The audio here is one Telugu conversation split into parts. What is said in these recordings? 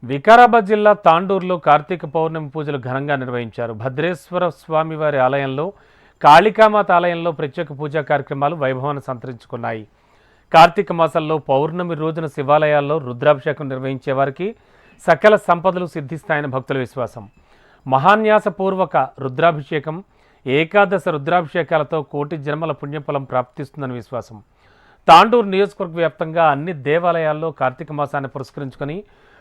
వికారాబాద్ జిల్లా తాండూరులో కార్తీక పౌర్ణమి పూజలు ఘనంగా నిర్వహించారు. భద్రేశ్వర స్వామివారి ఆలయంలో, కాళికామాత ఆలయంలో ప్రత్యేక పూజా కార్యక్రమాలు వైభవాన్ని సంతరించుకున్నాయి. కార్తీక మాసంలో పౌర్ణమి రోజున శివాలయాల్లో రుద్రాభిషేకం నిర్వహించే వారికి సకల సంపదలు సిద్ధిస్తాయని భక్తుల విశ్వాసం. మహాన్యాసపూర్వక రుద్రాభిషేకం, ఏకాదశ రుద్రాభిషేకాలతో కోటి జన్మల పుణ్యఫలం ప్రాప్తిస్తుందని విశ్వాసం. తాండూరు నియోజకవర్గ వ్యాప్తంగా అన్ని దేవాలయాల్లో కార్తీక మాసాన్ని పురస్కరించుకొని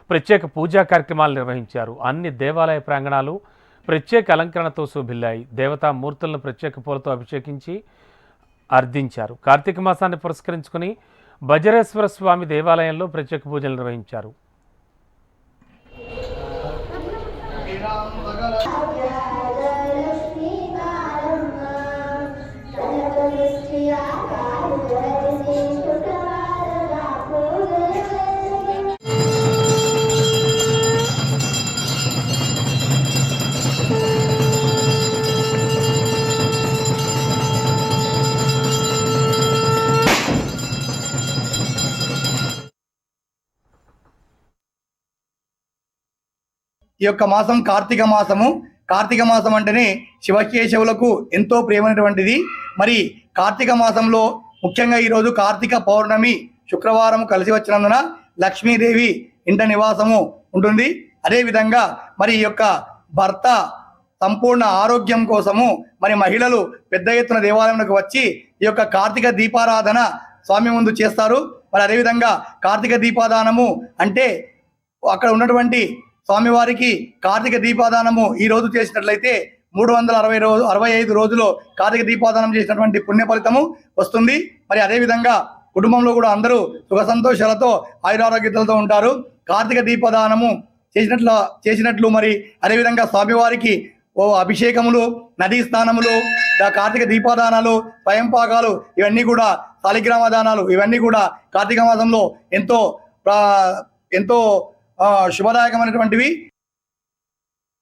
ప్రత్యేక పూజా కార్యక్రమాలు నిర్వహించారు. అన్ని దేవాలయ ప్రాంగణాలు ప్రత్యేక అలంకరణతో శోభిల్లాయి. దేవతా మూర్తులను ప్రత్యేక పూలతో అభిషేకించి అర్ధించారు. కార్తీక మాసాన్ని పురస్కరించుకుని భద్రేశ్వర స్వామి దేవాలయంలో ప్రత్యేక పూజలు నిర్వహించారు. ఈ యొక్క మాసం కార్తీక మాసము. కార్తీక మాసం అంటేనే శివకేశవులకు ఎంతో ప్రియమైనటువంటిది. మరి కార్తీక మాసంలో ముఖ్యంగా ఈరోజు కార్తీక పౌర్ణమి శుక్రవారం కలిసి వచ్చినందున లక్ష్మీదేవి ఇంట నివాసము ఉంటుంది. అదేవిధంగా మరి ఈ యొక్క భర్త సంపూర్ణ ఆరోగ్యం కోసము మరి మహిళలు పెద్ద ఎత్తున దేవాలయంలోకి వచ్చి ఈ యొక్క కార్తీక దీపారాధన స్వామి ముందు చేస్తారు. మరి అదేవిధంగా కార్తీక దీపాదానము అంటే అక్కడ ఉన్నటువంటి స్వామివారికి కార్తీక దీపాదానము ఈ రోజు చేసినట్లయితే 365 రోజులు కార్తీక దీపాదానం చేసినటువంటి పుణ్య ఫలితము వస్తుంది. మరి అదేవిధంగా కుటుంబంలో కూడా అందరూ సుఖ సంతోషాలతో ఆయురారోగ్యాలతో ఉంటారు. కార్తీక దీపదానము చేసినట్లు మరి అదేవిధంగా స్వామివారికి అభిషేకములు, నదీ స్నానములు, కార్తీక దీపాదానాలు, స్వయంపాకాలు, ఇవన్నీ కూడా శాలిగ్రామ దానాలు, ఇవన్నీ కూడా కార్తీక మాసంలో ఎంతో శుభదాయకమైనటువంటివి.